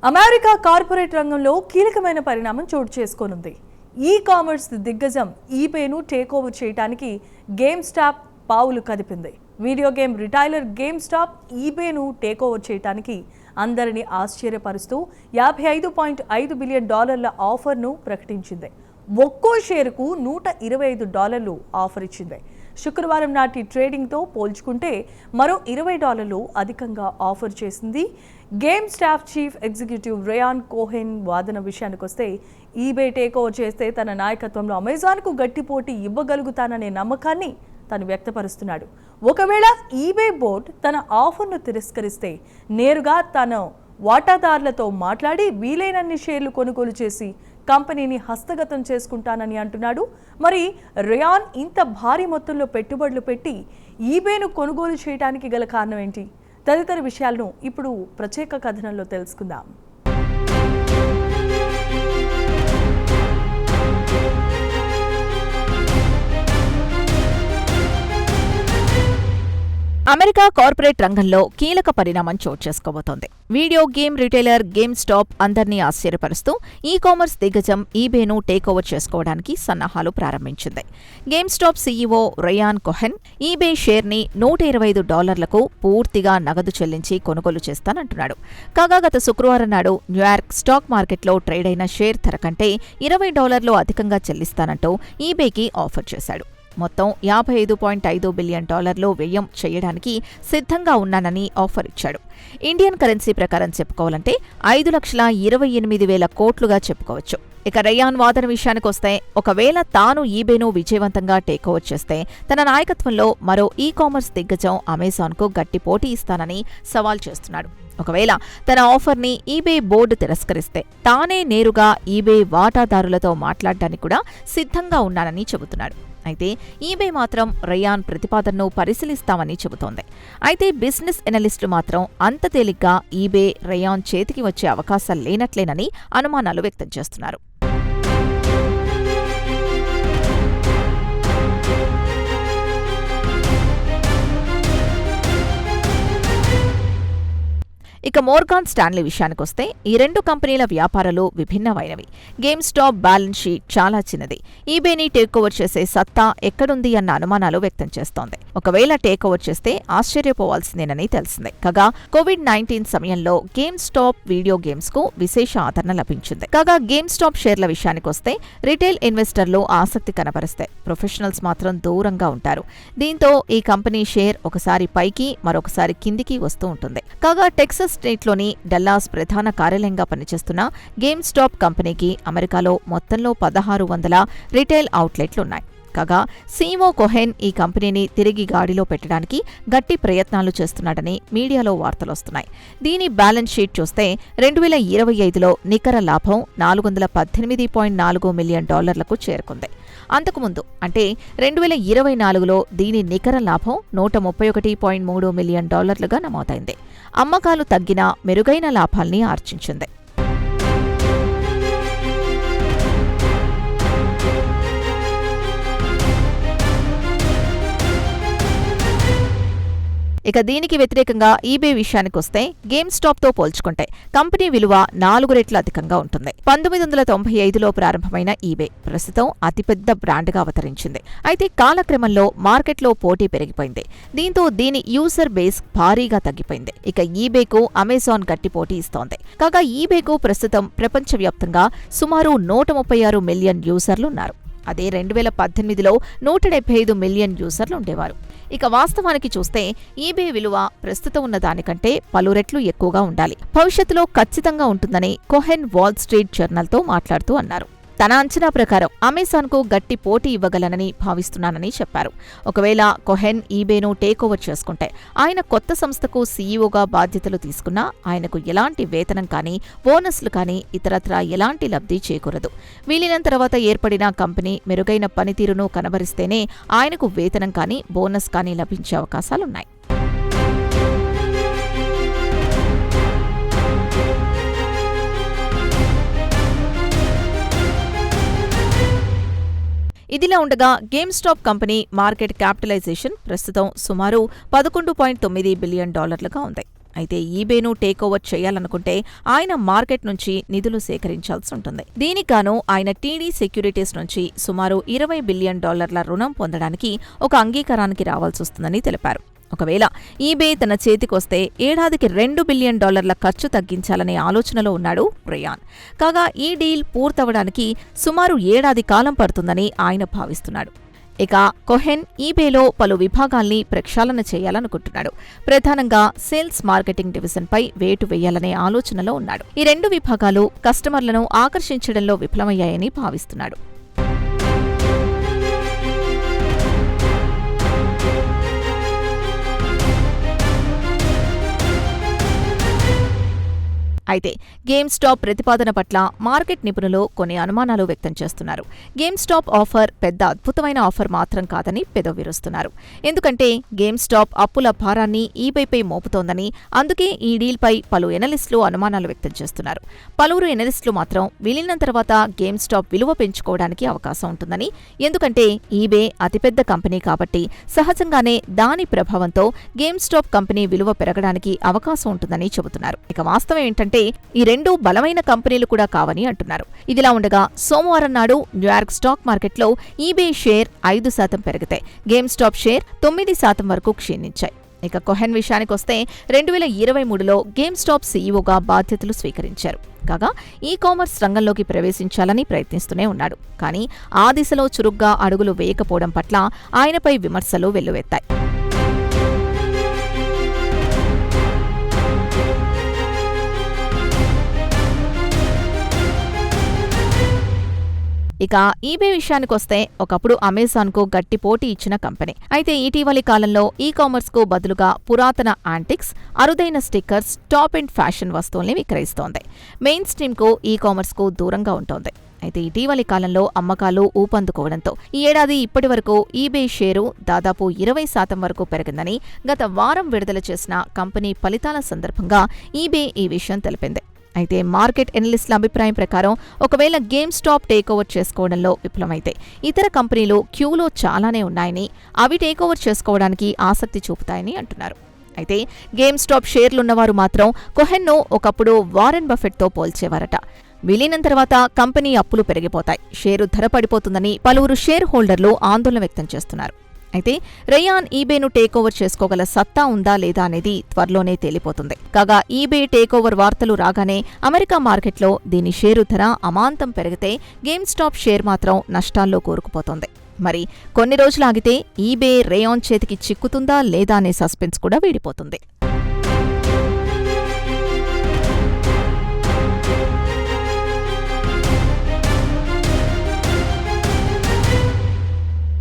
America corporate రంగంలో కీలకమైన పరిణామం చోటు చేసుకోనుంది. ఈ-కామర్స్ దిగ్గజం ఈబేను టేక్ ఓవర్ చేయడానికి గేమ్ స్టాప్ పావులు కదిపింది. Video game retailer GameStop ఈబేను టేక్ ఓవర్ చేయడానికి అందరినీ ఆశ్చర్యపరుస్తూ $55.5 బిలియన్ ఆఫర్ను ప్రకటించింది. ఒక్కో షేరుకు $125 ఆఫర్ ఇచ్చింది. శుక్రవారం నాటి ట్రేడింగ్తో పోల్చుకుంటే మరో $20 అధికంగా ఆఫర్ చేసింది. Game stop chief executive rayon Cohen వాదన విషయానికొస్తే ఈబే టేక్ ఓవర్ చేస్తే తన నాయకత్వంలో అమెజాన్కు గట్టి పోటీ ఇవ్వగలుగుతాననే నమ్మకాన్ని తను వ్యక్తపరుస్తున్నాడు. ఒకవేళ ఈబే బోర్డు తన ఆఫర్ను తిరస్కరిస్తే నేరుగా తన వాటాదారులతో మాట్లాడి వీలైనన్ని షేర్లు కొనుగోలు చేసి కంపెనీని హస్తగతం చేసుకుంటానని అంటున్నాడు. మరి రేయాన్ ఇంత భారీ మొత్తంలో పెట్టుబడులు పెట్టి ఈబేను కొనుగోలు చేయడానికి గల కారణం ఏంటి? తదితర విషయాలను ఇప్పుడు ప్రత్యేక కథనంలో తెలుసుకుందాం. అమెరికా కార్పొరేట్ రంగంలో కీలక పరిణామం చోటు చేసుకోబోతోంది. Video game retailer GameStop అందర్నీ ఆశ్చర్యపరుస్తూ ఈ-కామర్స్ దిగ్గజం ఈబేను టేక్ ఓవర్ చేసుకోవడానికి సన్నాహాలు ప్రారంభించింది. Game stop CEO rayon Cohen eBay షేర్ని $125లకు పూర్తిగా నగదు చెల్లించి కొనుగోలు చేస్తానంటున్నాడు. కాగా గత శుక్రవారం నాడు న్యూయార్క్ స్టాక్ మార్కెట్లో ట్రేడ్ అయిన షేర్ ధర కంటే $20 అధికంగా చెల్లిస్తానంటూ ఈబేకి ఆఫర్ చేశాడు. మొత్తం $55.5 బిలియన్ వ్యయం చేయడానికి సిద్ధంగా ఉన్నానని ఆఫర్ ఇచ్చాడు. ఇండియన్ కరెన్సీ ప్రకారం చెప్పుకోవాలంటే 5,28,000 కోట్లుగా చెప్పుకోవచ్చు. ఇక రేయాన్ వాదన విషయానికొస్తే ఒకవేళ తాను ఈబేను విజయవంతంగా టేక్ ఓవర్ చేస్తే తన నాయకత్వంలో మరో ఈ-కామర్స్ దిగ్గజం అమెజాన్కు గట్టి పోటీ ఇస్తానని సవాల్ చేస్తున్నాడు. ఒకవేళ తన ఆఫర్ని ఈబే బోర్డు తిరస్కరిస్తే తానే నేరుగా ఈబే వాటాదారులతో మాట్లాడడానికి కూడా సిద్ధంగా ఉన్నానని చెబుతున్నాడు. అయితే ఈబే మాత్రం రేయాన్ ప్రతిపాదనను పరిశీలిస్తామని చెబుతోంది. అయితే బిజినెస్ ఎనలిస్టులు మాత్రం అంత తేలిగ్గా ఈబే రేయాన్ చేతికి వచ్చే అవకాశాలు లేనట్లేనని అనుమానాలు వ్యక్తం చేస్తున్నారు. ఇక మోర్గాన్ స్టాన్లీ విషయానికొస్తే ఈ రెండు కంపెనీల వ్యాపారాలు విభిన్నమైనవి. గేమ్ స్టాప్ బ్యాలెన్స్ షీట్ చాలా చిన్నది. ఈబేని టేక్ ఓవర్ చేసే సత్తా ఎక్కడుంది అన్న అనుమానాలు వ్యక్తం చేస్తోంది. ఒకవేళ టేక్ ఓవర్ చేస్తే ఆశ్చర్యపోవాల్సిందేనని తెలిసిందే. కాగా కోవిడ్-19 సమయంలో గేమ్ స్టాప్ వీడియో గేమ్స్ కు విశేష ఆదరణ లభించింది. కాగా గేమ్ స్టాప్ షేర్ల విషయానికొస్తే రిటైల్ ఇన్వెస్టర్లు ఆసక్తి కనబరిస్తే ప్రొఫెషనల్స్ మాత్రం దూరంగా ఉంటారు. దీంతో ఈ కంపెనీ షేర్ ఒకసారి పైకి మరొకసారి కిందికి వస్తూ ఉంటుంది. కాగా టెక్సస్ స్టేట్లోని డల్లాస్ ప్రధాన కార్యాలయంగా పనిచేస్తున్న గేమ్ స్టాప్ కంపెనీకి అమెరికాలో మొత్తంలో 1600 రిటైల్ అవుట్లెట్లున్నాయి. కాగా సీఈఓ కోహెన్ ఈ కంపెనీని తిరిగి గాడిలో పెట్టడానికి గట్టి ప్రయత్నాలు చేస్తున్నాడని మీడియాలో వార్తలొస్తున్నాయి. దీని బ్యాలెన్స్ షీట్ చూస్తే 2025లో నికర లాభం $418.4 మిలియన్ చేరుకుంది. అంతకుముందు అంటే 2024లో దీని నికర లాభం $131.3 మిలియన్ నమోదైంది. అమ్మకాలు తగ్గినా మెరుగైన లాభాల్ని ఆర్జించింది. ఇక దీనికి వ్యతిరేకంగా ఈబే విషయానికొస్తే గేమ్ స్టాప్తో పోల్చుకుంటే కంపెనీ విలువ 4 రెట్లు అధికంగా ఉంటుంది. 1995లో ప్రారంభమైన ఈబే ప్రస్తుతం అతిపెద్ద బ్రాండ్గా అవతరించింది. అయితే కాలక్రమంలో మార్కెట్లో పోటీ పెరిగిపోయింది. దీంతో దీని యూజర్ బేస్ భారీగా తగ్గిపోయింది. ఇక ఈబేకు అమెజాన్ గట్టి పోటీ ఇస్తోంది. కాగా ఈబేకు ప్రస్తుతం ప్రపంచవ్యాప్తంగా సుమారు 136 మిలియన్ యూజర్లున్నారు. అదే 2018లో 175 మిలియన్ యూజర్లు ఉండేవారు. ఇక వాస్తవానికి చూస్తే ఈబే విలువ ప్రస్తుతం ఉన్న దానికంటే పలు రెట్లు ఎక్కువగా ఉండాలి. భవిష్యత్తులో ఖచ్చితంగా ఉంటుందని కోహెన్ వాల్ స్ట్రీట్ జర్నల్తో మాట్లాడుతూ అన్నారు. తన అంచనా ప్రకారం అమెజాన్కు గట్టి పోటీ ఇవ్వగలనని భావిస్తున్నానని చెప్పారు. ఒకవేళ కోహెన్ ఈబేను టేక్ ఓవర్ చేసుకుంటే ఆయన కొత్త సంస్థకు సీఈఓగా బాధ్యతలు తీసుకున్నా ఆయనకు ఎలాంటి వేతనం కానీ బోనస్లు కానీ ఇతరత్రా ఎలాంటి లబ్ధి చేకూరదు. విలీనం తర్వాత ఏర్పడిన కంపెనీ మెరుగైన పనితీరును కనబరిస్తేనే ఆయనకు వేతనం కానీ బోనస్ కానీ లభించే అవకాశాలున్నాయి. ఇదిలా ఉండగా GameStop company market capitalization ప్రస్తుతం సుమారు $11.9 బిలియన్ ఉంది. అయితే ఈబేను టేక్ ఓవర్ చేయాలనుకుంటే ఆయన మార్కెట్ నుంచి నిధులు సేకరించాల్సి ఉంటుంది. దీనికిగాను ఆయన టీడీ సెక్యూరిటీస్ నుంచి సుమారు $20 బిలియన్ రుణం పొందడానికి ఒక అంగీకారానికి రావాల్సొస్తుందని తెలిపారు. ఒకవేళ ఈబే తన చేతికొస్తే ఏడాదికి $2 బిలియన్ ఖర్చు తగ్గించాలనే ఆలోచనలో ఉన్నాడు రేయాన్. కాగా ఈ డీల్ పూర్తవడానికి సుమారు ఏడాది కాలం పడుతుందని ఆయన భావిస్తున్నాడు. ఇక కోహెన్ ఈబేలో పలు విభాగాల్ని ప్రక్షాళన చేయాలనుకుంటున్నాడు. ప్రధానంగా సేల్స్ మార్కెటింగ్ డివిజన్పై వేటు వేయాలనే ఆలోచనలో ఉన్నాడు. ఈ 2 విభాగాలు కస్టమర్లను ఆకర్షించడంలో విఫలమయ్యాయని భావిస్తున్నాడు. అయితే గేమ్ స్టాప్ ప్రతిపాదన పట్ల మార్కెట్ నిపుణులు కొన్ని అనుమానాలు వ్యక్తం చేస్తున్నారు. గేమ్ స్టాప్ ఆఫర్ పెద్ద అద్భుతమైన ఆఫర్ మాత్రం కాదని పెదవిరుస్తున్నారు. ఎందుకంటే గేమ్ స్టాప్ అప్పుల భారాన్ని ఈబేపై మోపుతోందని, అందుకే ఈ డీల్పై పలు ఎనలిస్టులు అనుమానాలు వ్యక్తం చేస్తున్నారు. పలువురు ఎనలిస్టులు మాత్రం విలీనం తర్వాత గేమ్ స్టాప్ విలువ పెంచుకోవడానికి అవకాశం ఉంటుందని, ఎందుకంటే ఈబే అతిపెద్ద కంపెనీ కాబట్టి సహజంగానే దాని ప్రభావంతో గేమ్ స్టాప్ కంపెనీ విలువ పెరగడానికి అవకాశం ఉంటుందని చెబుతున్నారు. ఇక వాస్తవం ఏంటంటే ఈ 2 బలమైన కంపెనీలు కూడా కావని అంటున్నారు. ఇదిలా ఉండగా సోమవారం నాడు న్యూయార్క్ స్టాక్ మార్కెట్లో ఈబే షేర్ 5% పెరిగితే గేమ్ స్టాప్ షేర్ 9% వరకు క్షీణించాయి. ఇక కోహెన్ విషయానికొస్తే 2023లో గేమ్ స్టాప్ సీఈఓగా బాధ్యతలు స్వీకరించారు. కాగా ఈ కామర్స్ రంగంలోకి ప్రవేశించాలని ప్రయత్నిస్తూనే ఉన్నాడు. కానీ ఆ దిశలో చురుగ్గా అడుగులు వేయకపోవడం పట్ల ఆయనపై విమర్శలు వెల్లువెత్తాయి. ఇక ఈబే విషయానికొస్తే ఒకప్పుడు అమెజాన్కు గట్టి పోటీ ఇచ్చిన కంపెనీ. అయితే ఇటీవలి కాలంలో ఈ కామర్స్కు బదులుగా పురాతన యాంటిక్స్, అరుదైన స్టిక్కర్స్, టాప్ అండ్ ఫ్యాషన్ వస్తువుల్ని విక్రయిస్తోంది. మెయిన్ స్ట్రీమ్కు ఈ కామర్స్కు దూరంగా ఉంటోంది. అయితే ఇటీవలి కాలంలో అమ్మకాలు ఊపందుకోవడంతో ఈ ఏడాది ఇప్పటి వరకు ఈబే షేరు దాదాపు 20% వరకు పెరిగిందని గత వారం విడుదల చేసిన కంపెనీ ఫలితాల సందర్భంగా ఈబే ఈ విషయం తెలిపింది. అయితే మార్కెట్ ఎనలిస్టుల అభిప్రాయం ప్రకారం ఒకవేళ గేమ్ స్టాప్ టేకోవర్ చేసుకోవడంలో విఫలమైతే ఇతర కంపెనీలు క్యూలో చాలానే ఉన్నాయని, అవి టేకోవర్ చేసుకోవడానికి ఆసక్తి చూపుతాయని అంటున్నారు. అయితే గేమ్ స్టాప్ షేర్లున్నవారు మాత్రం కోహెన్ను ఒకప్పుడు వారెన్ బఫెట్తో పోల్చేవారట. విలీనం తర్వాత కంపెనీ అప్పులు పెరిగిపోతాయి, షేరు ధర పడిపోతుందని పలువురు షేర్ హోల్డర్లు ఆందోళన వ్యక్తం చేస్తున్నారు. అయితే రేయాన్ ఈబేను టేకోవర్ చేసుకోగల సత్తా ఉందా లేదా అనేది త్వరలోనే తేలిపోతుంది. కాగా ఈబే టేకోవర్ వార్తలు రాగానే అమెరికా మార్కెట్లో దీని షేరు ధర అమాంతం పెరిగితే గేమ్ స్టాప్ షేర్ మాత్రం నష్టాల్లో కూరుకుపోతోంది. మరి కొన్ని రోజులాగితే ఈబే రేయాన్ చేతికి చిక్కుతుందా లేదా అనే సస్పెన్స్ కూడా వీడిపోతుంది.